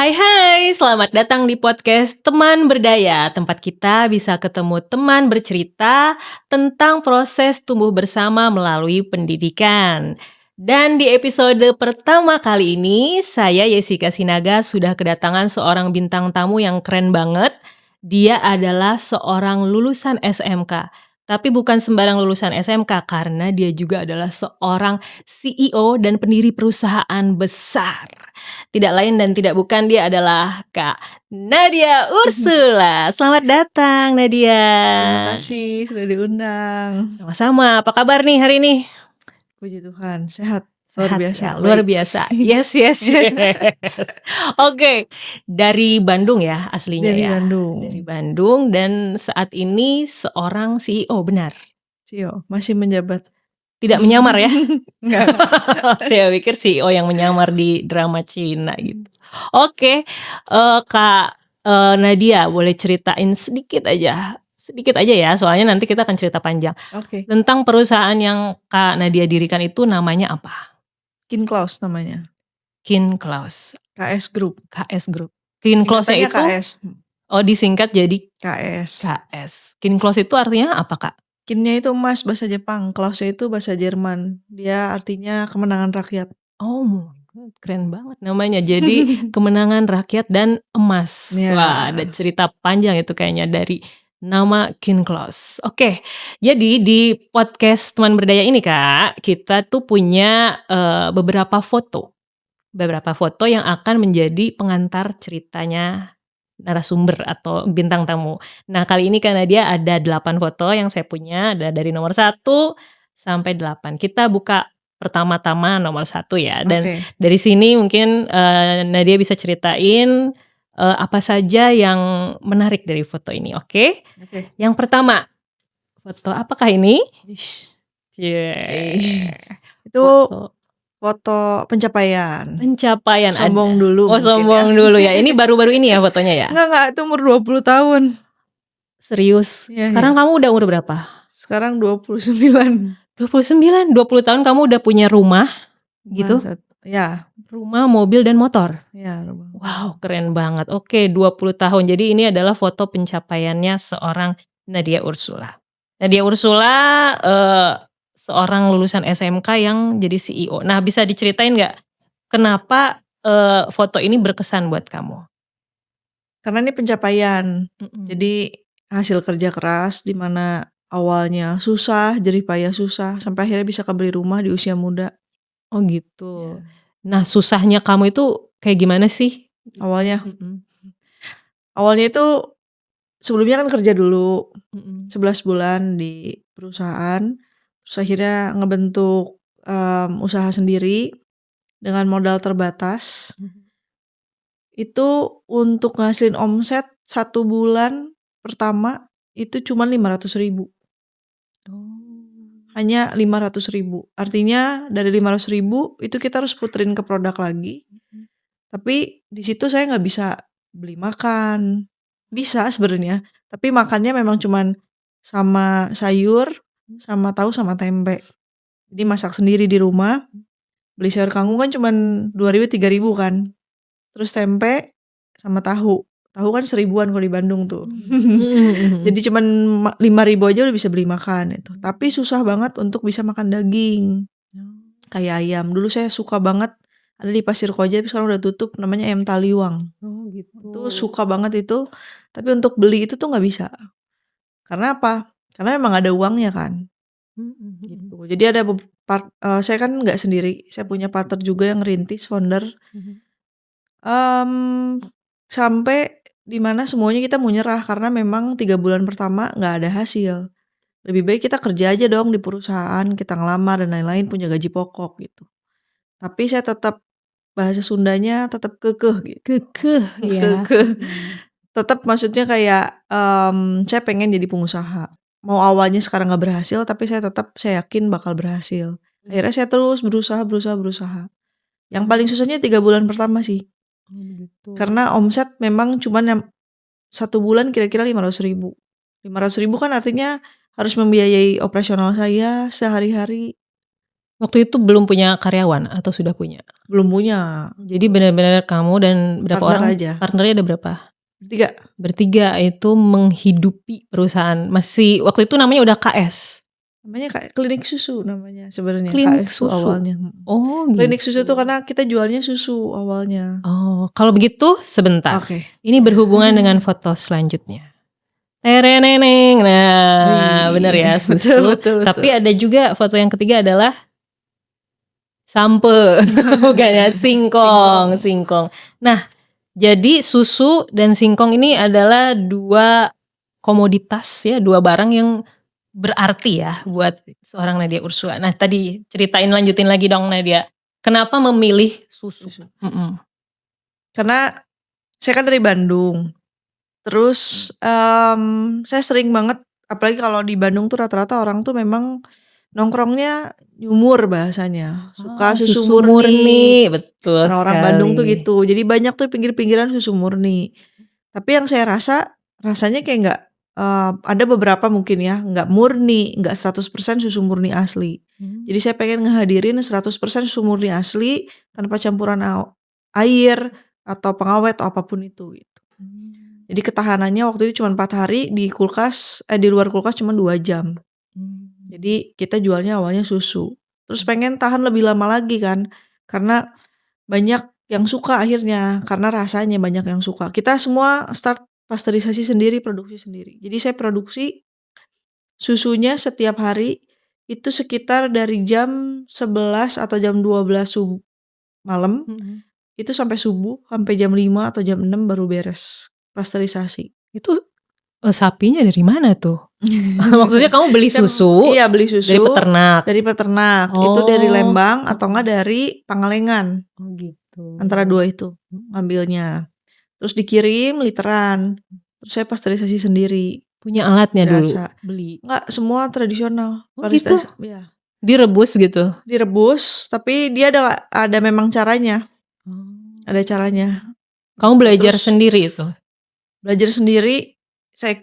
Hai, selamat datang di podcast Teman Berdaya, tempat kita bisa ketemu teman bercerita tentang proses tumbuh bersama melalui pendidikan. Dan di episode pertama kali ini, saya Yesika Sinaga sudah kedatangan seorang bintang tamu yang keren banget. Dia adalah seorang lulusan SMK. Tapi bukan sembarang lulusan SMK karena dia juga adalah seorang CEO dan pendiri perusahaan besar. Tidak lain dan tidak bukan dia adalah Kak Nadia Ursula. Selamat datang Nadia. Terima kasih sudah diundang. Sama-sama. Apa kabar nih hari ini? Puji Tuhan, sehat. Sehat Luar biasa. ya, luar baik. biasa. Yes. Oke, dari Bandung ya aslinya Dari ya. Bandung. Dari Bandung dan saat ini seorang CEO, benar? CEO, masih menjabat. Tidak menyamar ya? Enggak. Saya pikir CEO yang menyamar di drama Cina gitu. Oke, Kak Nadia boleh ceritain sedikit aja ya, soalnya nanti kita akan cerita panjang. Oke. Tentang perusahaan yang Kak Nadia dirikan itu namanya apa? KinKlaus namanya. KinKlaus. KS Group. KS Group. KinKlausnya itu KS. disingkat jadi KS. KS. KinKlaus itu artinya apa, Kak? Kinnya itu emas bahasa Jepang, Klausnya itu bahasa Jerman. Dia artinya kemenangan rakyat. Oh my God, keren banget namanya. Jadi kemenangan rakyat dan emas. Ya. Wah, ada cerita panjang itu kayaknya dari nama KinKlaus. Oke, jadi di podcast Teman Berdaya ini Kak, kita tuh punya beberapa foto yang akan menjadi pengantar ceritanya narasumber atau bintang tamu. Nah kali ini Kak Nadia ada 8 foto yang saya punya, ada dari nomor 1 sampai 8. Kita buka pertama-tama nomor 1 ya, dan Oke. dari sini mungkin Nadia bisa ceritain apa saja yang menarik dari foto ini, oke? Oke. Yang pertama, foto apakah ini? Ish. Cie. Itu Foto pencapaian. ada. Sombong dulu Oh mungkin sombong ya. dulu ya. Ini baru-baru ini ya fotonya ya? Enggak, itu umur 20 tahun. Serius? Iya, Sekarang kamu udah umur berapa? Sekarang 29. 29, 20 tahun kamu udah punya rumah gitu? Ya. Rumah, mobil, dan motor? Ya. Wow, keren banget. Oke, 20 tahun. Jadi ini adalah foto pencapaiannya seorang Nadia Ursula. Nadia Ursula seorang lulusan SMK yang jadi CEO. Nah, bisa diceritain nggak kenapa foto ini berkesan buat kamu? Karena ini pencapaian. Jadi hasil kerja keras di mana awalnya susah, jerih payah susah, sampai akhirnya bisa kebeli rumah di usia muda. Oh gitu. Nah, susahnya kamu itu kayak gimana sih? Awalnya? Awalnya itu sebelumnya kan kerja dulu 11 bulan di perusahaan, terus akhirnya ngebentuk usaha sendiri dengan modal terbatas. Itu untuk ngasilin omset 1 bulan pertama itu cuma 500.000. Hanya 500.000. Artinya dari 500.000 itu kita harus puterin ke produk lagi. Tapi di situ saya nggak bisa beli makan. Bisa sebenarnya, tapi makannya memang cuman sama sayur, sama tahu, sama tempe. Jadi masak sendiri di rumah. Beli sayur kangkung kan cuman 2.000, 3.000 kan. Terus tempe sama tahu. Tahu kan 1.000-an kalau di Bandung tuh. Jadi cuman 5.000 aja udah bisa beli makan itu. Tapi susah banget untuk bisa makan daging. Kayak ayam. Dulu saya suka banget ada di Pasir Koja, tapi sekarang udah tutup, namanya ayam taliwang. Oh gitu. Itu suka banget itu. Tapi untuk beli itu tuh nggak bisa. Karena apa? Karena memang ada uangnya kan. Gitu. Jadi ada saya kan nggak sendiri. Saya punya partner juga yang rintis, founder. Sampai dimana semuanya kita mau nyerah karena memang 3 bulan pertama nggak ada hasil. Lebih baik kita kerja aja dong di perusahaan, kita ngelamar dan lain-lain, punya gaji pokok gitu. Tapi saya tetap, bahasa Sundanya tetap kekeh gitu. Kekeh ya. Tetap maksudnya kayak saya pengen jadi pengusaha. Mau awalnya sekarang nggak berhasil, tapi saya yakin bakal berhasil. Akhirnya saya terus berusaha. Yang paling susahnya 3 bulan pertama sih. Karena omset memang cuman 1 bulan kira-kira 500.000. 500.000 kan artinya harus membiayai operasional saya sehari-hari. Waktu itu belum punya karyawan atau sudah punya? Belum punya. Jadi benar-benar kamu dan berapa Partner orang? aja. Partnernya ada berapa? 3. Bertiga, itu menghidupi perusahaan. Masih waktu itu namanya udah KS? Namanya klinik susu namanya sebenarnya, Klinik KS tuh susu? awalnya. Oh Klinik susu tuh gitu. karena kita jualnya susu awalnya. Oh, kalau begitu sebentar. Oke. Ini berhubungan dengan foto selanjutnya. Tereneneng. Nah, Wih, bener ya, betul susu. betul Tapi betul. ada juga foto yang ketiga adalah sampe, bukan ya, singkong, Singkong. singkong. Nah, jadi susu dan singkong ini adalah 2 komoditas ya, 2 barang yang berarti ya buat seorang Nadia Ursula. Nah, tadi lanjutin lagi dong Nadia. Kenapa memilih susu? Susu. Karena Karena saya kan dari Bandung. Terus saya sering banget, apalagi kalau di Bandung tuh rata-rata orang tuh memang nongkrongnya nyumur bahasanya, suka susu susu murni. betul Orang-orang Bandung tuh sekali. gitu. Jadi banyak tuh pinggir-pinggiran susu murni. Tapi yang saya rasanya kayak nggak, ada beberapa mungkin ya, nggak murni, nggak 100% susu murni asli. Jadi saya pengen ngehadirin 100% susu murni asli tanpa campuran air atau pengawet atau apapun itu gitu. Jadi ketahanannya waktu itu cuma 4 hari di luar kulkas cuma 2 jam. Jadi kita jualnya awalnya susu. Terus pengen tahan lebih lama lagi kan, karena banyak yang suka akhirnya, karena rasanya banyak yang suka. Kita semua start pasteurisasi sendiri, produksi sendiri. Jadi saya produksi susunya setiap hari itu sekitar dari jam 11 atau jam 12 malam, itu sampai subuh, sampai jam 5 atau jam 6 baru beres pasteurisasi. Itu sapinya dari mana tuh? Maksudnya kamu beli susu Iya, beli dari susu peternak? dari peternak. Itu dari Oh. Lembang atau enggak dari Pangalengan. Oh gitu. Antara 2 itu ngambilnya. Terus dikirim literan. Terus saya pasteurisasi sendiri. Punya alatnya dulu? Berasa. Beli? Enggak, semua tradisional. Oh gitu? Iya. Direbus gitu? Direbus, tapi dia ada memang caranya. Ada caranya. Kamu belajar Terus sendiri itu? belajar sendiri, saya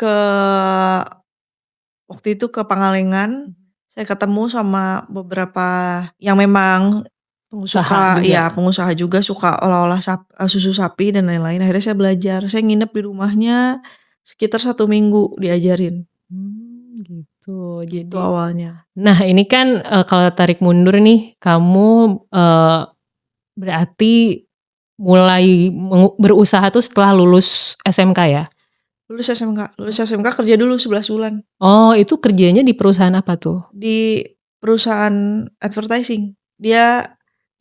waktu itu ke Pangalengan, saya ketemu sama beberapa yang memang Pengusaha juga? pengusaha juga suka olah-olah susu sapi dan lain-lain. Akhirnya saya belajar, saya nginep di rumahnya sekitar 1 minggu diajarin. Gitu. Gitu Jadi awalnya. nah ini kan kalau tarik mundur nih, kamu berarti mulai berusaha tuh setelah lulus SMK ya? Lulus SMK kerja dulu 11 bulan. Oh, itu kerjanya di perusahaan apa tuh? Di perusahaan advertising. Dia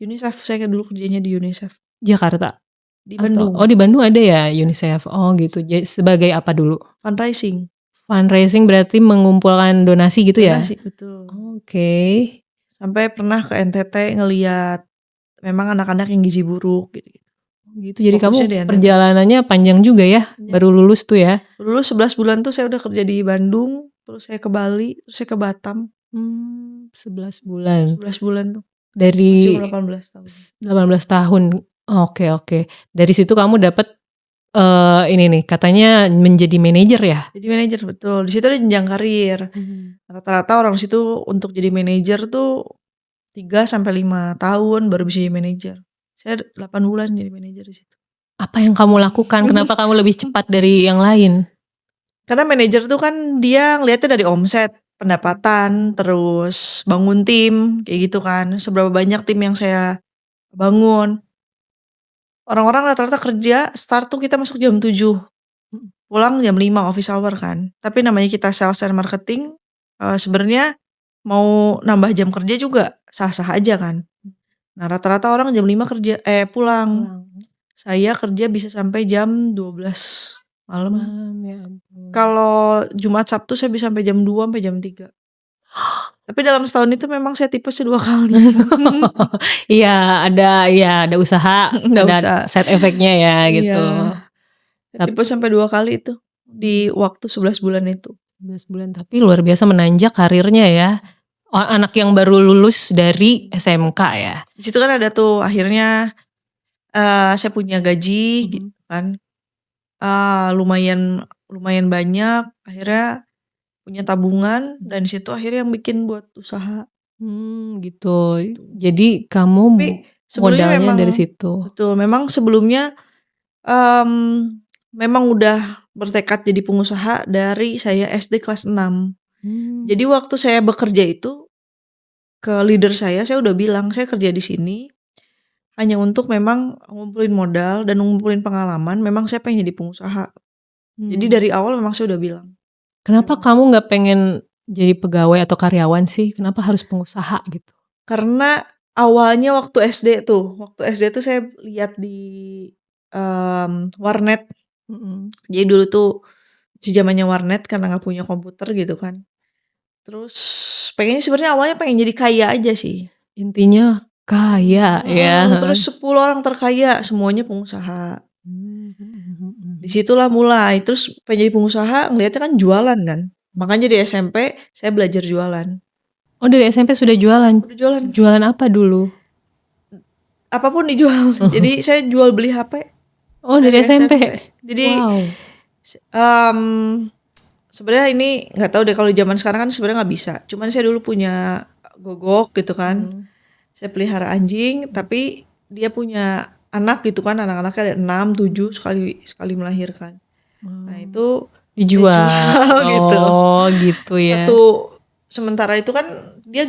UNICEF, saya dulu kerjanya di UNICEF. Jakarta? Di Atau Bandung. oh di Bandung ada ya UNICEF? Oh gitu, sebagai apa dulu? Fundraising. Fundraising berarti mengumpulkan donasi gitu ya? Donasi, betul. Oke. Sampai pernah ke NTT ngelihat memang anak-anak yang gizi buruk gitu. Gitu, jadi Fokusnya di kamu NTT. perjalanannya panjang juga ya? Iya. Baru lulus tuh ya? Lulus 11 bulan tuh saya udah kerja di Bandung, terus saya ke Bali, terus saya ke Batam. 11 bulan. 11 bulan tuh. Dari Masih 18 tahun. 18 tahun. Oke. Dari situ kamu dapat ini nih, katanya menjadi manajer ya? Jadi manajer, betul. Di situ ada jenjang karir. Rata-rata orang di situ untuk jadi manajer tuh 3-5 tahun baru bisa jadi manajer. Saya 8 bulan jadi manajer di situ. Apa yang kamu lakukan? Kenapa kamu lebih cepat dari yang lain? Karena manajer tuh kan dia ngeliatnya dari omset, pendapatan, terus bangun tim, kayak gitu kan. Seberapa banyak tim yang saya bangun. Orang-orang rata-rata kerja, start tuh kita masuk jam 7, pulang jam 5 office hour kan. Tapi namanya kita sales and marketing, sebenarnya mau nambah jam kerja juga sah-sah aja kan. Nah rata-rata orang jam 5 pulang. Saya kerja bisa sampai jam 12 malam. Ya ampun. Kalau Jumat Sabtu saya bisa sampai jam 2 sampai jam 3. Tapi dalam setahun itu memang saya tipesnya 2 kali. Iya, ada usaha, ada side effect-nya ya gitu. Saya tipes sampai 2 kali itu di waktu 11 bulan itu. 11 bulan, tapi luar biasa menanjak karirnya ya. Anak yang baru lulus dari SMK ya. Di situ kan ada tuh akhirnya saya punya gaji gitu kan. Lumayan banyak, akhirnya punya tabungan dan di situ akhirnya yang bikin buat usaha. Gitu. Gitu. Jadi kamu Tapi sebelumnya modalnya memang dari situ. betul, memang sebelumnya, memang udah bertekad jadi pengusaha dari saya SD kelas 6. Mmm. Jadi waktu saya bekerja itu, ke leader saya udah bilang, "Saya kerja di sini hanya untuk memang ngumpulin modal dan ngumpulin pengalaman, memang saya pengen jadi pengusaha." Jadi Mmm. dari awal memang saya udah bilang. Kenapa Memang kamu nggak pengen jadi pegawai atau karyawan sih? Kenapa harus pengusaha gitu? karena awalnya waktu SD tuh saya lihat di, warnet. Mhm. Jadi dulu tuh zamannya warnet karena nggak punya komputer gitu kan. Terus pengennya sebenarnya awalnya pengen jadi kaya aja sih. Intinya kaya ya, Terus heeh. 10 orang terkaya semuanya pengusaha. Mhm Di mhm. situlah mulai, terus pengen jadi pengusaha ngelihatnya kan jualan kan. Makanya di SMP saya belajar jualan. Oh dari SMP sudah jualan? Udah jualan, Jualan apa dulu? apapun dijual. Jadi saya jual beli HP Oh dari dari SMP? SMP. Jadi, Wow. sebenarnya ini nggak tahu deh kalau di zaman sekarang kan sebenarnya nggak bisa. Cuman saya dulu punya gogok gitu kan. Mmm. Saya pelihara anjing, tapi dia punya anak gitu kan, anak-anaknya ada 6, 7 sekali sekali melahirkan. Nah Oh. itu saya Dijual? jual gitu. Oh gitu ya. Satu sementara itu kan dia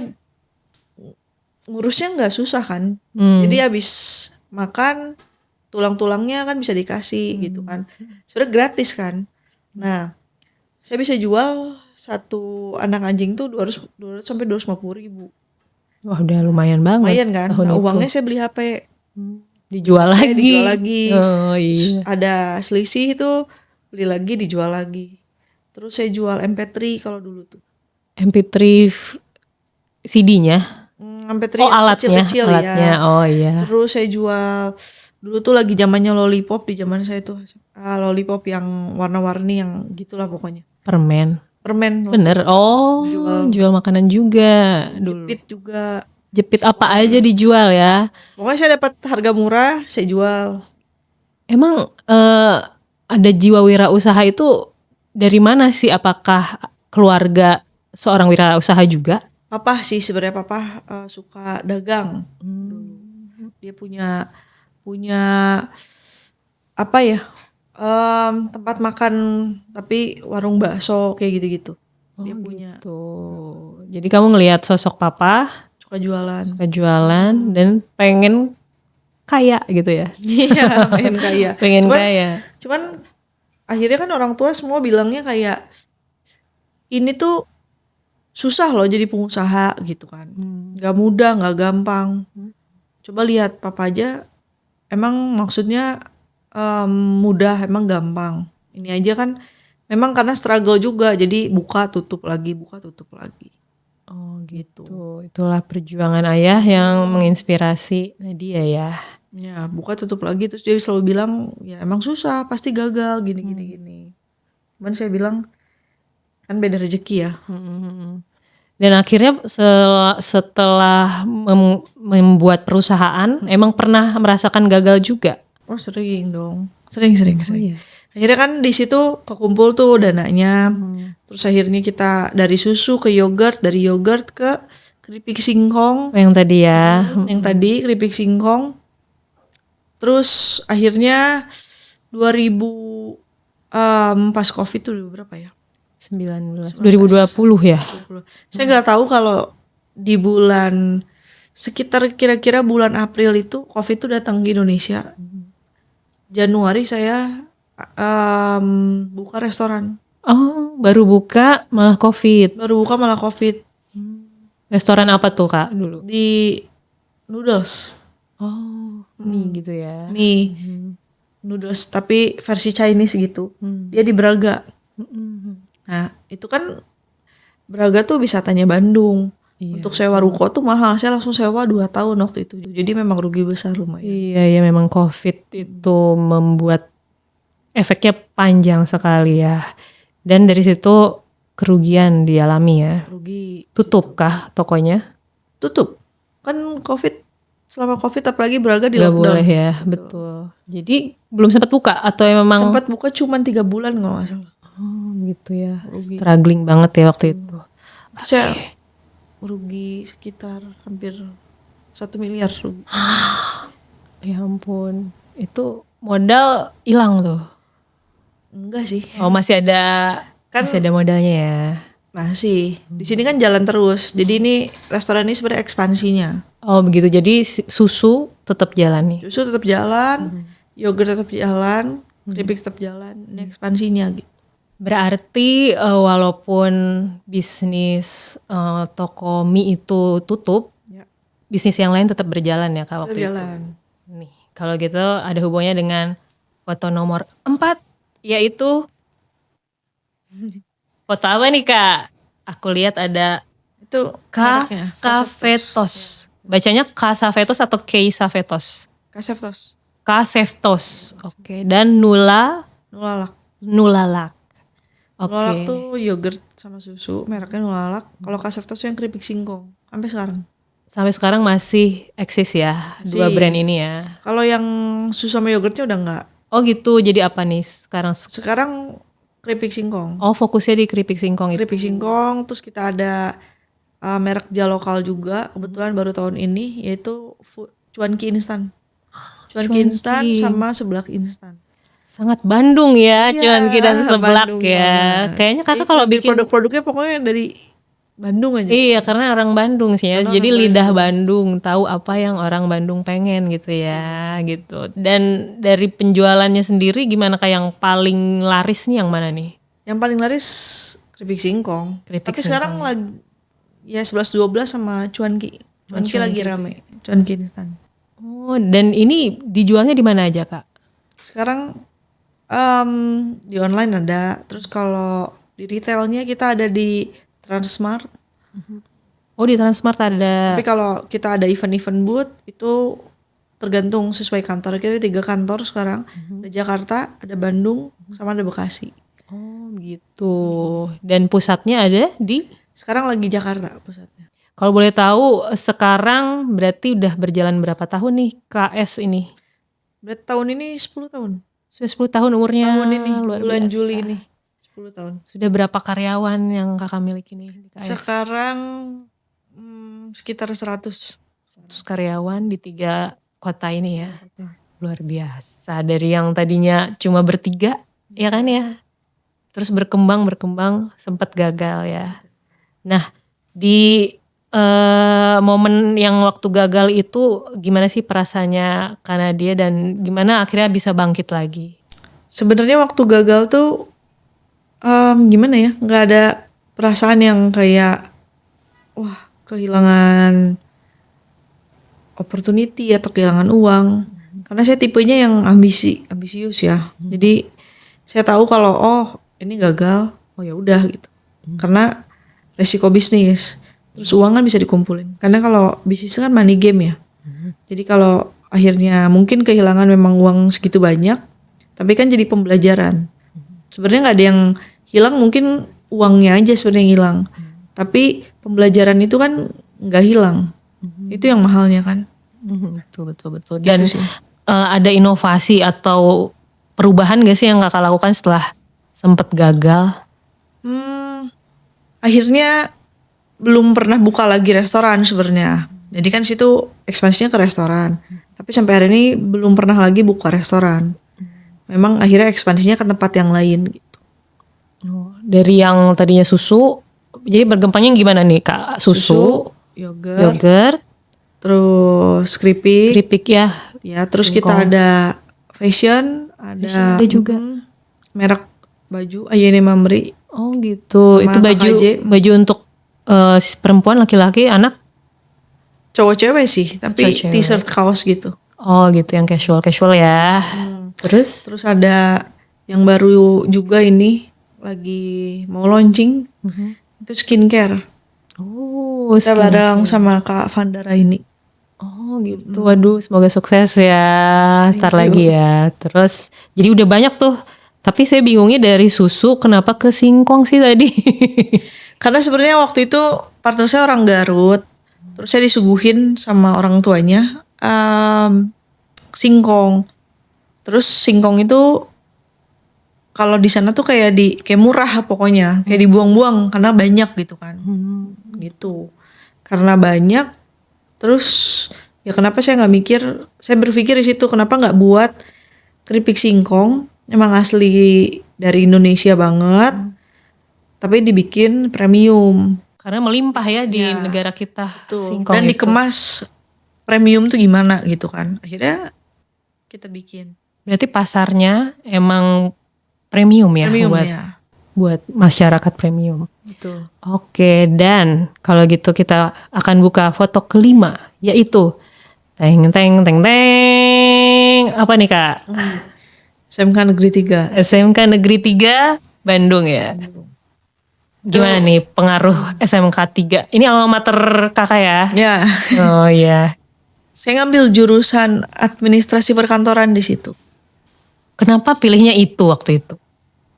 ngurusnya nggak susah kan. Jadi Mmm. habis makan tulang-tulangnya kan bisa dikasih gitu Mmm. kan. Sebenarnya gratis kan. Nah, saya bisa jual satu anak anjing tuh 200 sampai 250.000. Wah udah lumayan banget Lumayan kan. tahun Nah, itu. uangnya saya beli HP. Beli Dijual HP, dijual lagi? lagi. Oh Terus iya. ada selisih itu beli lagi, dijual lagi. Terus saya jual MP3 kalau dulu tuh. MP3 CD-nya? MP3 Oh yang alatnya kecil-kecil alatnya, ya. oh iya. Terus saya jual dulu tuh lagi zamannya Lollipop di zaman saya tuh. Lollipop yang warna-warni yang gitulah pokoknya. Permen? Permen Bener? Lollipop. Oh Jual jual makanan juga dulu. jepit juga. Jepit apa aja dijual ya? Pokoknya saya dapat harga murah, saya jual. Emang ada jiwa wirausaha itu dari mana sih? Apakah keluarga seorang wirausaha juga? Papa sih sebenarnya papa suka dagang dulu. Dia punya apa ya? Tempat makan tapi warung bakso kayak gitu-gitu. Oh Dia punya gitu. Jadi kamu ngelihat sosok papa suka jualan. suka jualan dan pengen kaya gitu ya? Iya, pengen kaya. Pengen kaya. Cuman akhirnya kan orang tua semua bilangnya kayak ini tuh susah loh jadi pengusaha gitu kan. Gak mudah, gak gampang. Coba lihat papa aja emang maksudnya mudah, emang gampang. Ini aja kan memang karena struggle juga, jadi buka tutup lagi. Oh gitu. Itulah perjuangan ayah yang menginspirasi Nadia ya. Ya buka tutup lagi, terus dia selalu bilang ya emang susah, pasti gagal gini. Cuman saya bilang kan beda rezeki ya. Dan akhirnya setelah membuat perusahaan, emang pernah merasakan gagal juga? Oh sering dong, sering. Oh iya. Akhirnya kan di situ kekumpul tuh dananya. Terus akhirnya kita dari susu ke yogurt, dari yogurt ke keripik singkong. Yang tadi ya. Yang tadi keripik singkong. Terus akhirnya 2000 pas Covid tuh berapa ya? 2020 ya? Saya nggak tahu kalau di bulan sekitar kira-kira bulan April itu Covid tuh datang ke Indonesia. Januari saya buka restoran. Oh, baru buka malah Covid. Restoran apa tuh Kak dulu? Di noodles. Oh, mie gitu ya. Mie noodles tapi versi Chinese gitu. Dia di Braga. Nah, itu kan Braga tuh wisatanya Bandung. Iya. Untuk sewa ruko tuh mahal. Saya langsung sewa 2 tahun waktu itu. Jadi memang rugi besar lumayan. Iya, ya memang Covid itu membuat efeknya panjang sekali ya. Dan dari situ kerugian dialami ya. Rugi. Tutup kah tokonya? Tutup. Kan Covid, selama Covid apalagi Braga di Gak lockdown. boleh ya, betul. Jadi belum sempat buka atau memang? Sempat buka cuman 3 bulan kalau gak salah. Oh gitu ya, struggling banget ya waktu itu. Saya merugi sekitar hampir 1 miliar rugi. Ya ampun, itu modal hilang tuh. Enggak sih. Oh masih ada modalnya ya. Masih. Di sini kan jalan terus. Jadi ini restoran ini sebenarnya ekspansinya. Oh begitu, jadi susu tetap jalan nih. Susu tetap jalan, yogurt tetap jalan, keripik tetap jalan. Ini ekspansinya gitu. Berarti walaupun bisnis toko mie itu tutup, Ya. bisnis yang lain tetap berjalan ya Kak waktu Jalan. itu. Nih, kalau gitu ada hubungannya dengan foto nomor 4, yaitu foto apa nih Kak? Aku lihat ada Itu mereknya. Kasafetos. Bacanya Kasafetos atau Keisafetos? Kaseftos. Kaseftos. Oke, dan Nulalak. Nulalak Oke. tuh yogurt sama susu, mereknya Nulalak. Kalau Kaseftos yang keripik singkong sampai sekarang. Sampai sekarang masih eksis ya dua brand ini ya. Kalau yang susu sama yogurtnya udah enggak. Oh gitu, jadi apa nih sekarang? Sekarang keripik singkong. Oh fokusnya di keripik singkong itu. Keripik singkong, terus kita ada merek lokal juga, kebetulan baru tahun ini, yaitu cuanki instan. Cuanki instan sama seblak instan. Sangat Bandung ya, Iya, cuanki dan seblak Bandung ya. banget. Kayaknya kakak kalau bikin produk-produknya pokoknya dari Bandung aja. Iya, karena orang Bandung sih ya. Karena Jadi orang lidah Bandung, tahu apa yang orang Bandung pengen gitu ya, gitu. Dan dari penjualannya sendiri gimana Kak, yang paling laris nih yang mana nih? Yang paling laris keripik singkong. Keripik Tapi sekarang lagi ya 11-12 sama cuanki. Cuanki lagi rame. Cuanki instan. Oh, dan ini dijualnya di mana aja Kak? Sekarang di online ada. Terus kalau di retailnya kita ada di Transmart. Oh, di Transmart ada. Tapi kalau kita ada event-event booth itu tergantung sesuai kantor. Kita ada 3 kantor sekarang. Ada Jakarta, ada Bandung, sama ada Bekasi. Oh gitu. Dan pusatnya ada di? Sekarang lagi Jakarta pusatnya. Kalau boleh tahu sekarang berarti udah berjalan berapa tahun nih KS ini? Berarti tahun ini 10 tahun. Sudah 10 tahun umurnya. Tahun ini, luar bulan biasa. Juli ini 10 tahun. Sudah berapa karyawan yang kakak miliki nih di KS? Sekarang sekitar 100 karyawan di 3 kota ini ya. Luar biasa. Dari yang tadinya cuma bertiga, ya kan ya. Terus berkembang sempat gagal ya. Nah, di momen yang waktu gagal itu gimana sih perasaannya karena dia dan gimana akhirnya bisa bangkit lagi? Sebenarnya waktu gagal tuh gimana ya, nggak ada perasaan yang kayak wah kehilangan opportunity atau kehilangan uang. Karena saya tipenya yang ambisius ya. Jadi saya tahu kalau ini gagal, ya udah gitu. Karena resiko bisnis. Terus uang kan bisa dikumpulin. Karena kalau bisnis kan money game ya. Jadi kalau akhirnya mungkin kehilangan memang uang segitu banyak, tapi kan jadi pembelajaran. Sebenarnya nggak ada yang hilang, mungkin uangnya aja sebenarnya yang hilang. Tapi pembelajaran itu kan nggak hilang. Itu yang mahalnya kan. Betul. Dan gitu ada inovasi atau perubahan gak sih yang kakak lakukan setelah sempat gagal? Akhirnya belum pernah buka lagi restoran sebenarnya. Jadi kan situ ekspansinya ke restoran. Tapi sampai hari ini belum pernah lagi buka restoran. Memang akhirnya ekspansinya ke tempat yang lain gitu. Dari yang tadinya susu, jadi bergempangnya gimana nih Kak? Susu, yogurt, terus keripik ya. Ya, terus kita ada fashion, ada juga merek baju Ayane Mamri. Oh gitu. Itu baju untuk perempuan, laki-laki, anak? Cowok-cewek sih, tapi t-shirt kaos gitu. Oh gitu, yang casual ya. Terus ada yang baru juga ini lagi mau launching. Itu skincare. Oh, kita bareng sama Kak Vandara ini. Oh gitu, waduh semoga sukses ya, ntar lagi ya. Terus jadi udah banyak tuh, tapi saya bingungnya dari susu kenapa ke singkong sih tadi? Karena sebenarnya waktu itu partner saya orang Garut, terus saya disuguhin sama orang tuanya singkong. Terus singkong itu kalau di sana tuh kayak murah pokoknya, kayak dibuang-buang karena banyak gitu kan, gitu. karena banyak. Terus ya kenapa saya berpikir di situ kenapa nggak buat keripik singkong emang asli dari Indonesia banget, tapi dibikin premium. Karena melimpah ya di Ya, negara kita Tuh. singkong Dan itu. dikemas premium tuh gimana gitu kan. Akhirnya kita bikin. Berarti pasarnya emang premium ya, Premium buat ya. buat masyarakat premium. Betul. Oke, dan kalau gitu kita akan buka foto kelima, yaitu teng teng teng teng. Apa nih Kak? SMK Negeri 3. SMK Negeri 3 Bandung ya. Gimana nih pengaruh SMK 3? Ini alma mater Kakak ya? Ya, Oh iya. saya ngambil jurusan administrasi perkantoran di situ. Kenapa pilihnya itu waktu itu?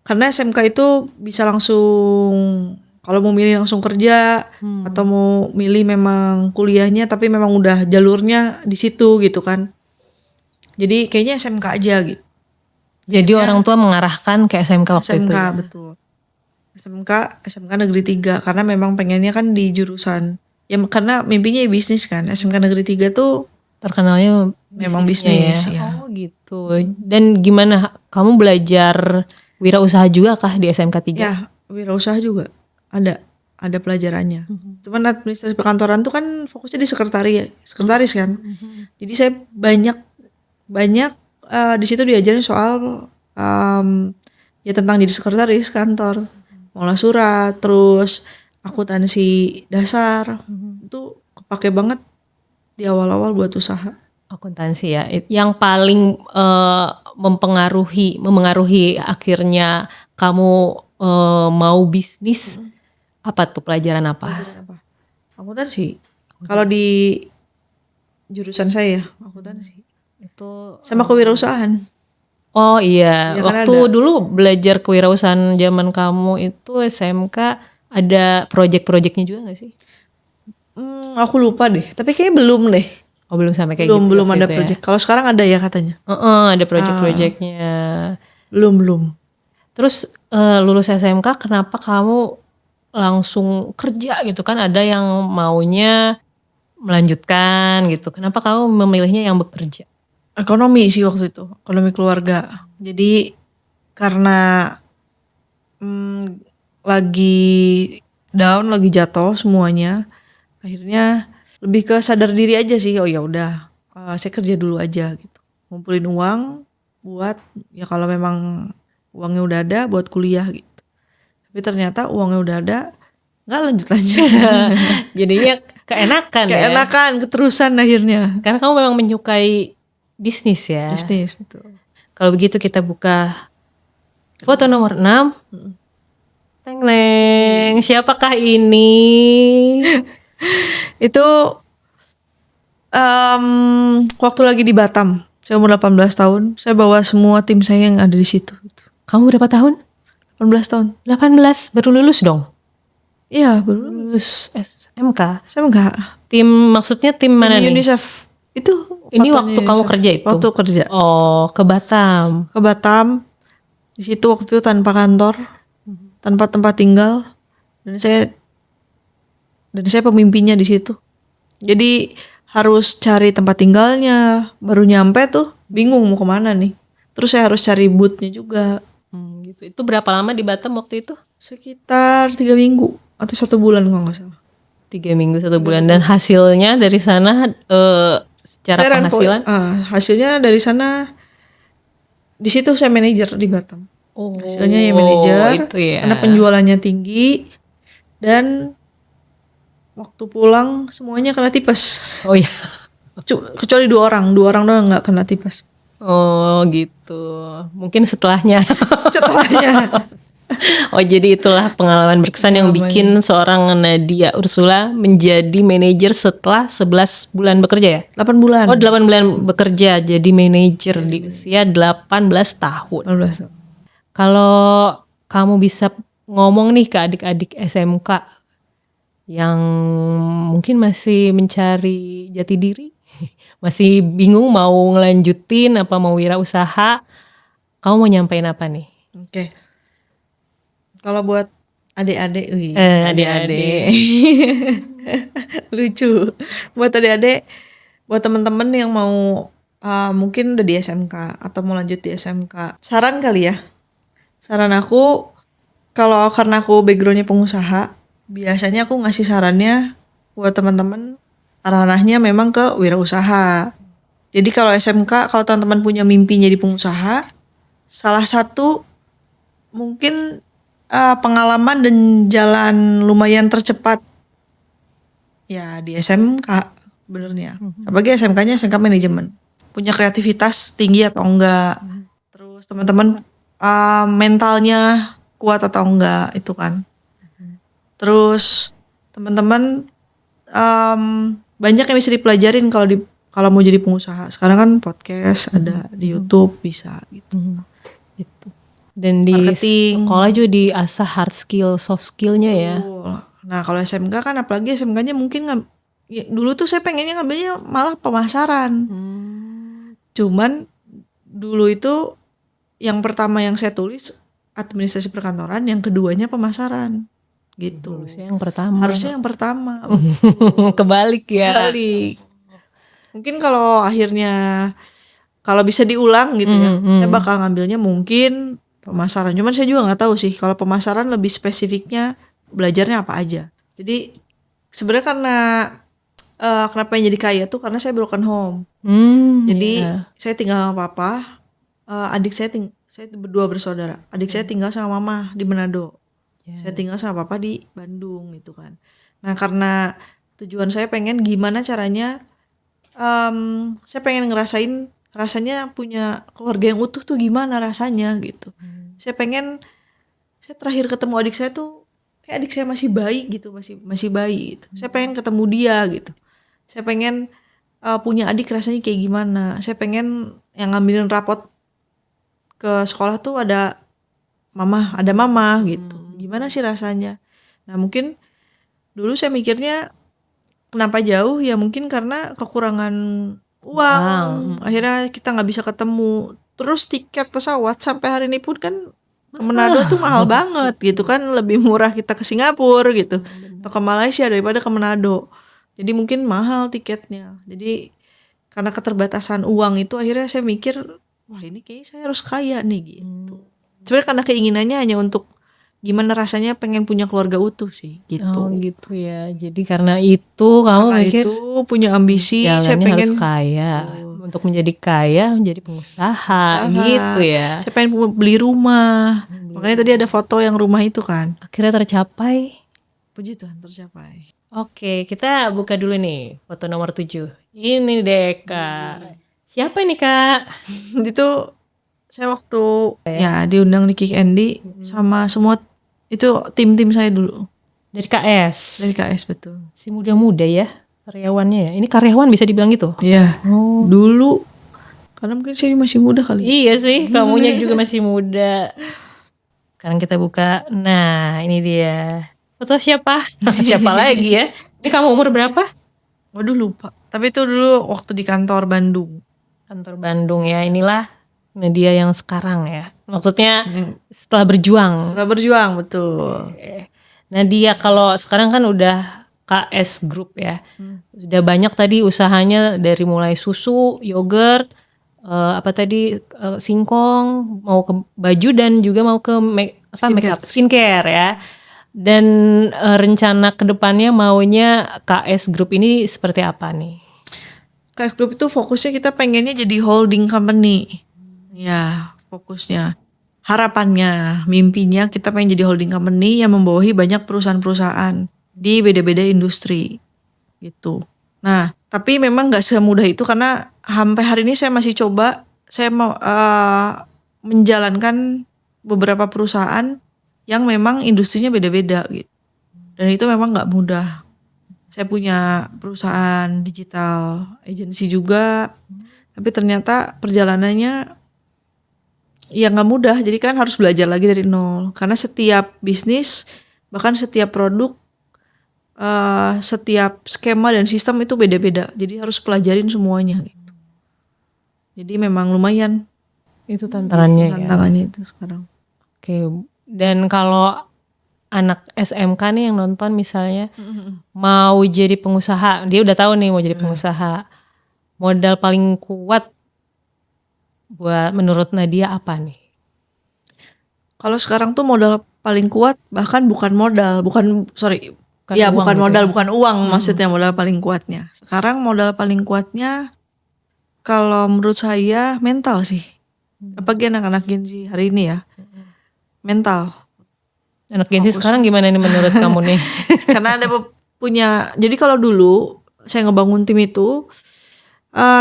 Karena SMK itu bisa langsung, kalau mau milih langsung kerja atau mau milih memang kuliahnya tapi memang udah jalurnya di situ gitu kan. Jadi kayaknya SMK aja gitu. Jadi orang tua mengarahkan ke SMK waktu SMK itu ya? betul. SMK Negeri 3 karena memang pengennya kan di jurusan. Ya karena mimpinya bisnis kan. SMK Negeri 3 tuh Terkenalnya memang bisnisnya bisnis ya. Oh gitu. Dan gimana kamu belajar wirausaha juga kah di SMK 3? Ya, wirausaha juga ada pelajarannya. Cuman administrasi perkantoran tuh kan fokusnya di sekretaris kan. Jadi saya banyak di situ diajarin soal ya tentang jadi sekretaris kantor, ngolah surat, terus akuntansi dasar. Itu kepake banget di awal-awal buat usaha. Akuntansi ya. Yang paling memengaruhi akhirnya kamu mau bisnis apa tuh, pelajaran apa? Akuntansi. Kalau di jurusan saya akuntansi. Itu Sama kewirausahaan. Oh iya, Ya, kan waktu ada. dulu belajar kewirausahaan zaman kamu itu SMK ada project-projectnya juga gak sih? Aku lupa deh, tapi kayaknya belum deh. Oh belum sampai kayak Belum gitu belum waktu ada itu project. Kalau sekarang ada ya katanya. ya? Ada project-projectnya. Belum. Terus lulus SMK kenapa kamu langsung kerja gitu kan? Ada yang maunya melanjutkan gitu. Kenapa kamu memilihnya yang bekerja? Ekonomi sih waktu itu, ekonomi keluarga. Jadi karena lagi down, lagi jatuh semuanya, akhirnya lebih ke sadar diri aja sih. Oh ya udah, saya kerja dulu aja gitu, ngumpulin uang buat ya kalau memang uangnya udah ada buat kuliah gitu. Tapi ternyata uangnya udah ada, nggak lanjut. Jadinya keenakan ya. Keenakan, keterusan akhirnya. Karena kamu memang menyukai bisnis ya. Bisnis betul. Kalau begitu kita buka foto nomor 6. Teng-leng, siapakah ini? Itu waktu lagi di Batam, saya umur 18 tahun, saya bawa semua tim saya yang ada di situ. Kamu berapa tahun? 18 tahun. 18, baru lulus dong? Iya, baru. Lulus SMK. Saya enggak. Maksudnya tim mana nih? UNICEF. Itu Ini fotonya waktu kamu UNICEF. kerja itu? Waktu kerja. Oh, ke Batam. Ke Batam. Di situ waktu itu tanpa kantor, tanpa tempat tinggal, dan saya pemimpinnya di situ. Jadi harus cari tempat tinggalnya, baru nyampe tuh bingung mau kemana nih. Terus saya harus cari boothnya juga. Gitu. Itu berapa lama di Batam waktu itu? Sekitar 3 minggu atau 1 bulan kalau nggak salah. 3 minggu 1 bulan. Dan hasilnya dari sana secara Saya penghasilan? Hasilnya dari sana, di situ saya manajer di Batam. Oh, Hasilnya ya manajer, itu ya. karena penjualannya tinggi dan waktu pulang semuanya kena tipes. Oh iya. Kecuali 2 orang doang nggak kena tipes. Oh gitu. Mungkin setelahnya. Setelahnya. Oh jadi itulah pengalaman berkesan yang bikin seorang Nadia Ursula menjadi manajer setelah 11 bulan bekerja ya? 8 bulan. Oh 8 bulan bekerja jadi manajer di usia 18 tahun. 18 tahun. Kalau kamu bisa ngomong nih ke adik-adik SMK yang mungkin masih mencari jati diri, masih bingung mau ngelanjutin apa mau wirausaha, kamu mau nyampein apa nih? Oke. Kalau buat adik-adik, Adik-adik. Lucu. Buat adik-adik, buat temen-temen yang mau mungkin udah di SMK atau mau lanjut di SMK. Saran kali ya. Saran aku, kalau karena aku backgroundnya pengusaha, biasanya aku ngasih sarannya buat teman-teman arah-arahnya memang ke wirausaha. Jadi kalau SMK, kalau teman-teman punya mimpi jadi pengusaha, salah satu mungkin pengalaman dan jalan lumayan tercepat ya di SMK benernya. Apalagi SMK-nya SMK manajemen. Punya kreativitas tinggi atau enggak. Terus teman-teman mentalnya kuat atau enggak itu kan. Terus teman-teman banyak yang bisa dipelajarin kalau mau jadi pengusaha. Sekarang kan podcast ada di YouTube bisa gitu. Gitu. Dan di Marketing. sekolah juga diasah hard skill, soft skillnya ya. Nah kalau SMK kan apalagi SMK-nya mungkin ya, dulu tuh saya pengennya ngambilnya malah pemasaran. Cuman dulu itu yang pertama yang saya tulis administrasi perkantoran, yang keduanya pemasaran gitu. Harusnya yang pertama. Harusnya yang pertama. Kebalik ya. Kebalik. Mungkin kalau akhirnya kalau bisa diulang gitu ya, saya bakal ngambilnya mungkin pemasaran. Cuman saya juga nggak tahu sih kalau pemasaran lebih spesifiknya belajarnya apa aja. Jadi sebenarnya karena kenapa yang jadi kaya tuh karena saya broken home. Jadi saya tinggal sama papa, adik saya berdua bersaudara. Adik saya tinggal sama mama di Manado. Saya tinggal sama papa di Bandung gitu kan. Nah karena tujuan saya pengen gimana caranya, saya pengen ngerasain rasanya punya keluarga yang utuh tuh gimana rasanya gitu. Saya terakhir ketemu adik saya tuh kayak adik saya masih bayi gitu, masih bayi gitu. Saya pengen ketemu dia gitu. Saya pengen punya adik rasanya kayak gimana. Saya pengen yang ngambilin rapot ke sekolah tuh ada mama gitu. Gimana sih rasanya? Nah mungkin dulu saya mikirnya kenapa jauh ya mungkin karena kekurangan uang. Akhirnya kita nggak bisa ketemu. Terus tiket pesawat sampai hari ini pun kan ke Manado tuh mahal banget gitu kan, lebih murah kita ke Singapura gitu atau ke Malaysia daripada ke Manado. Jadi mungkin mahal tiketnya. Jadi karena keterbatasan uang itu akhirnya saya mikir wah ini kayaknya saya harus kaya nih gitu. Sebenarnya karena keinginannya hanya untuk gimana rasanya pengen punya keluarga utuh sih gitu. Oh gitu ya. Jadi karena itu kamu mikir itu punya ambisi saya pengen harus kaya. Untuk menjadi kaya, menjadi pengusaha gitu ya. Saya pengen beli rumah. Makanya tadi ada foto yang rumah itu kan. Akhirnya tercapai. Puji Tuhan tercapai. Oke, kita buka dulu nih foto nomor 7. Ini deh Kak. Siapa ini Kak? Itu saya waktu ya diundang di Kick Andy sama semua itu tim-tim saya dulu. Dari KS? Dari KS betul. Si muda-muda ya karyawannya ya. Ini karyawan bisa dibilang gitu? Iya. Dulu karena mungkin saya masih muda kali. Iya sih, kamunya juga masih muda. Sekarang kita buka. Nah, ini dia. Foto siapa? Siapa lagi ya? Ini kamu umur berapa? Waduh lupa. Tapi itu dulu waktu di kantor Bandung. Kantor Bandung ya. Inilah dia yang sekarang ya. Maksudnya setelah berjuang. Setelah berjuang betul. Nah dia kalau sekarang kan udah KS Group ya. Sudah banyak tadi usahanya dari mulai susu, yogurt, singkong, mau ke baju dan juga mau ke makeup, skincare ya. Dan rencana kedepannya maunya KS Group ini seperti apa nih? KS Group itu fokusnya kita pengennya jadi holding company. Ya fokusnya. Harapannya, mimpinya kita pengen jadi holding company yang membawahi banyak perusahaan-perusahaan di beda-beda industri gitu. Nah, tapi memang nggak semudah itu karena sampai hari ini saya masih coba, saya mau menjalankan beberapa perusahaan yang memang industrinya beda-beda gitu. Dan itu memang nggak mudah. Saya punya perusahaan digital agency juga, tapi ternyata perjalanannya ya nggak mudah, jadi kan harus belajar lagi dari nol. Karena setiap bisnis, bahkan setiap produk, setiap skema dan sistem itu beda-beda. Jadi harus pelajarin semuanya gitu. Jadi memang lumayan. Itu tantangannya itu sekarang. Oke, dan kalau anak SMK nih yang nonton misalnya mau jadi pengusaha, dia udah tahu nih mau jadi pengusaha. Modal paling kuat buat menurut Nadia apa nih? Kalau sekarang tuh modal paling kuat bahkan bukan modal, bukan Bukan uang gitu modal, ya? bukan uang maksudnya modal paling kuatnya. Sekarang modal paling kuatnya kalau menurut saya mental sih. Apalagi anak-anak Gen Z hari ini ya. Mental. Anak Gen Z Fokus. sekarang gimana nih menurut kamu nih? Karena ada punya, jadi kalau dulu saya ngebangun tim itu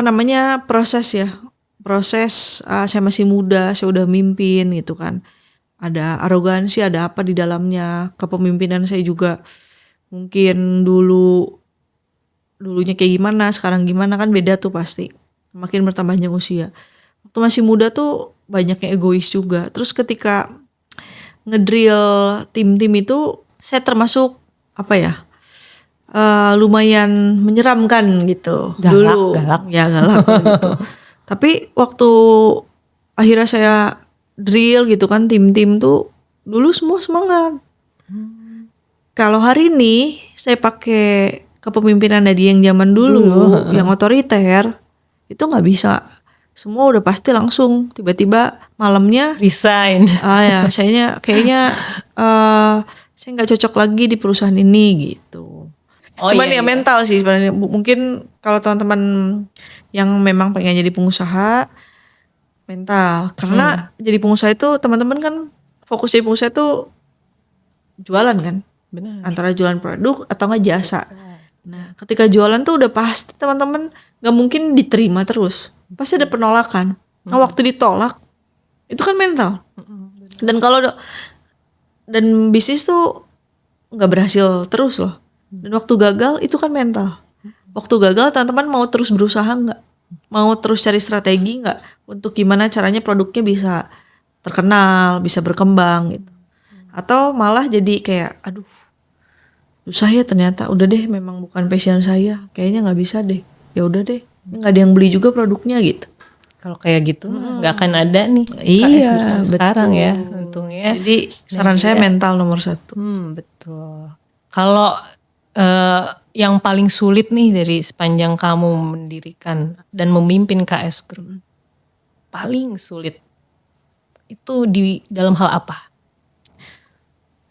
namanya proses ya. Proses saya masih muda, saya udah mimpin gitu kan. Ada arogansi, ada apa di dalamnya. Kepemimpinan saya juga mungkin dulunya kayak gimana, sekarang gimana kan beda tuh pasti. Makin bertambahnya usia. Waktu masih muda tuh banyaknya egois juga. Terus ketika ngedrill tim-tim itu saya termasuk apa ya? Lumayan menyeramkan gitu. Galak. Ya galak gitu. Tapi waktu akhirnya saya drill gitu kan tim-tim tuh dulu semua semangat. Kalau hari ini saya pakai kepemimpinan Nadia yang zaman dulu yang otoriter itu nggak bisa. Semua udah pasti langsung tiba-tiba malamnya Resign. ya kayaknya saya nggak cocok lagi di perusahaan ini gitu. Cuman ya mental sih sebenarnya. Mungkin kalau teman-teman yang memang pengen jadi pengusaha, mental. Karena jadi pengusaha itu teman-teman kan fokus jadi pengusaha itu jualan kan. Benar. Antara jualan produk atau nggak jasa. Nah ketika jualan tuh udah pasti teman-teman nggak mungkin diterima terus. Pasti ada penolakan. Nah waktu ditolak itu kan mental. Dan bisnis tuh nggak berhasil terus loh. Dan waktu gagal itu kan mental. Waktu gagal teman-teman mau terus berusaha nggak? Mau terus cari strategi nggak? Untuk gimana caranya produknya bisa terkenal, bisa berkembang gitu. Atau malah jadi kayak aduh susah ya ternyata, udah deh memang bukan passion saya, kayaknya nggak bisa deh, ya udah deh nggak ada yang beli juga produknya gitu. Kalau kayak gitu nggak akan ada nih. Iya sekarang betul. ya untungnya. Jadi saran saya mental nomor 1. Betul. Kalau yang paling sulit nih dari sepanjang kamu mendirikan dan memimpin KS Group, paling sulit itu di dalam hal apa?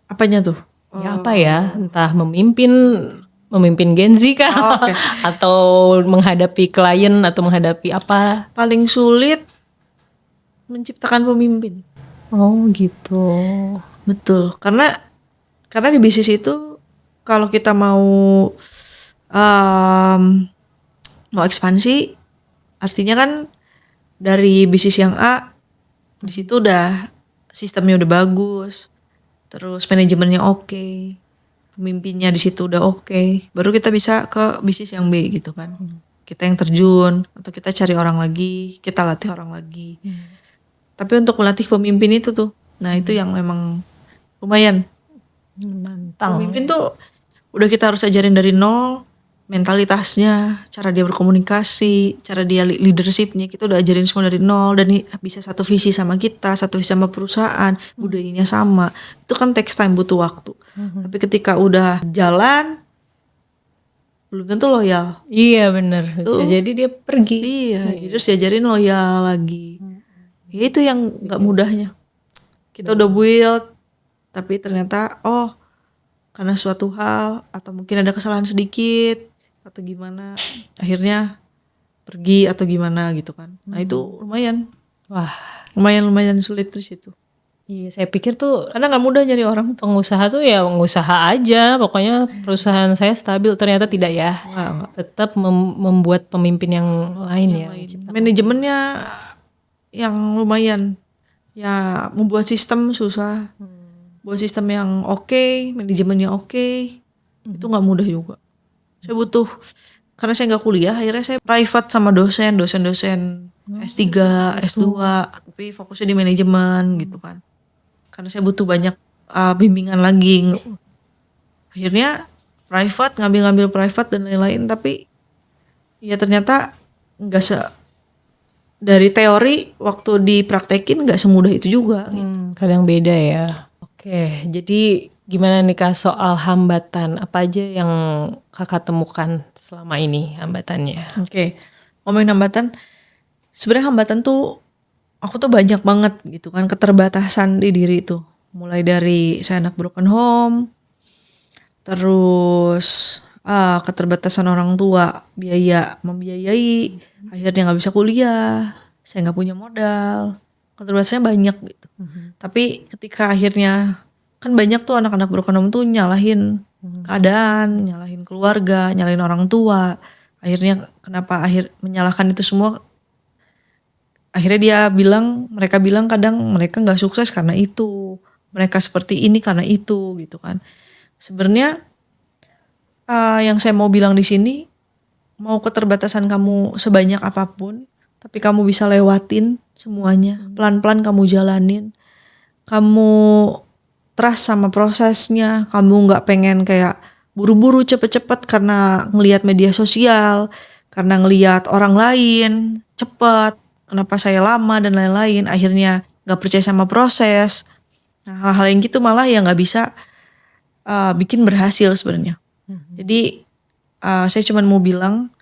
Apanya tuh? Ya apa ya, entah memimpin Gen Z kah? Okay. Atau menghadapi klien atau menghadapi apa? Paling sulit menciptakan pemimpin. Oh gitu. Betul. Karena di bisnis itu kalau kita mau ekspansi, artinya kan dari bisnis yang A di situ udah sistemnya udah bagus, terus manajemennya oke, pemimpinnya di situ udah oke, baru kita bisa ke bisnis yang B gitu kan. Kita yang terjun atau kita cari orang lagi, kita latih orang lagi. Tapi untuk melatih pemimpin itu tuh, nah itu yang memang lumayan. Menantang. Pemimpin tuh udah kita harus ajarin dari nol, mentalitasnya, cara dia berkomunikasi, cara dia leadershipnya, kita udah ajarin semua dari nol. Dan bisa satu visi sama kita, satu visi sama perusahaan, budayanya sama. Itu kan takes time, butuh waktu. Tapi ketika udah jalan, belum tentu loyal. Iya benar. Jadi dia pergi. Iya, jadi harus diajarin loyal lagi. Ya itu yang gak mudahnya. Kita udah build, tapi ternyata karena suatu hal atau mungkin ada kesalahan sedikit atau gimana, akhirnya pergi atau gimana gitu kan. Nah itu lumayan. Wah, lumayan sulit terus itu. Iya, saya pikir tuh karena nggak mudah nyari orang. Pengusaha tuh ya pengusaha aja, pokoknya perusahaan saya stabil. Ternyata tidak ya. Enggak. Tetap membuat pemimpin yang lain ya. Manajemennya yang lumayan. Ya membuat sistem susah. Buat sistem yang oke, manajemennya oke, itu nggak mudah juga. Saya butuh, karena saya nggak kuliah, akhirnya saya private sama dosen S3, S2, tapi fokusnya di manajemen gitu kan. Karena saya butuh banyak bimbingan lagi. Akhirnya private, ngambil private dan lain-lain, tapi ya ternyata nggak dari teori waktu dipraktekin nggak semudah itu juga. Kadang beda ya. Oke, jadi Gimana nih Kak soal hambatan? Apa aja yang Kakak temukan selama ini hambatannya? Oke, ngomongin hambatan, sebenarnya hambatan tuh aku tuh banyak banget gitu kan, keterbatasan di diri tuh. Mulai dari saya anak broken home, terus keterbatasan orang tua, membiayai, akhirnya nggak bisa kuliah, saya nggak punya modal, keterbatasannya banyak gitu. Tapi ketika akhirnya kan banyak tuh anak-anak broken home tuh nyalahin keadaan, nyalahin keluarga, nyalahin orang tua. Akhirnya kenapa menyalahkan itu semua? Akhirnya mereka bilang kadang mereka nggak sukses karena itu, mereka seperti ini karena itu gitu kan. Sebenarnya yang saya mau bilang di sini, mau keterbatasan kamu sebanyak apapun, tapi kamu bisa lewatin semuanya, pelan-pelan kamu jalanin, kamu trust sama prosesnya, kamu nggak pengen kayak buru-buru cepet-cepet karena ngelihat media sosial, karena ngelihat orang lain cepet, kenapa saya lama dan lain-lain, akhirnya nggak percaya sama proses. Nah, hal-hal yang gitu malah yang nggak bisa bikin berhasil sebenarnya. Jadi saya cuma mau bilang,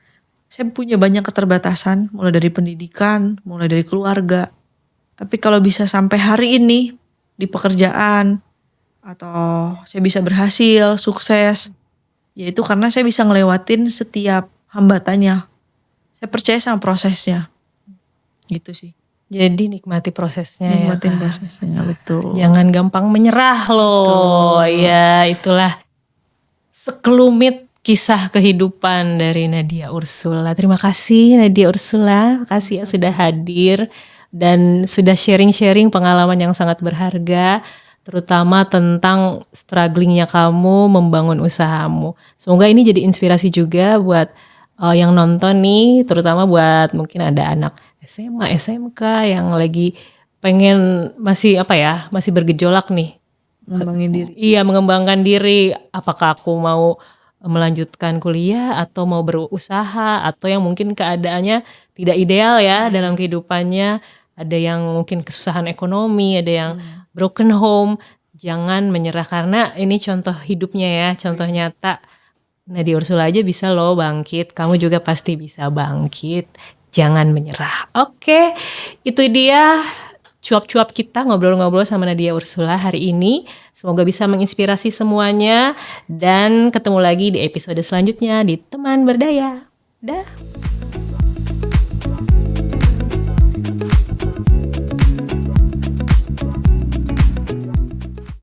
saya punya banyak keterbatasan, mulai dari pendidikan, mulai dari keluarga. Tapi kalau bisa sampai hari ini di pekerjaan, atau saya bisa berhasil, sukses, yaitu karena saya bisa ngelewatin setiap hambatannya. Saya percaya sama prosesnya. Gitu sih. Jadi nikmati prosesnya Nikmatin ya Kak. prosesnya, betul. Jangan gampang menyerah loh. Betul. Ya itulah sekelumit kisah kehidupan dari Nadia Ursula. Terima kasih Nadia Ursula, kasih ya sudah hadir dan sudah sharing-sharing pengalaman yang sangat berharga, terutama tentang strugglingnya kamu membangun usahamu. Semoga ini jadi inspirasi juga buat yang nonton nih, terutama buat mungkin ada anak SMA, SMK yang lagi pengen masih bergejolak nih. Mengembangin diri. Iya, mengembangkan diri. Apakah aku mau melanjutkan kuliah atau mau berusaha, atau yang mungkin keadaannya tidak ideal ya dalam kehidupannya. Ada yang mungkin kesusahan ekonomi, ada yang broken home. Jangan menyerah karena ini contoh hidupnya ya, contoh nyata. Nadia Ursula aja bisa loh bangkit, kamu juga pasti bisa bangkit. Jangan menyerah. Oke, itu dia cuap-cuap kita ngobrol-ngobrol sama Nadia Ursula hari ini. Semoga bisa menginspirasi semuanya dan ketemu lagi di episode selanjutnya di Teman Berdaya. Dah.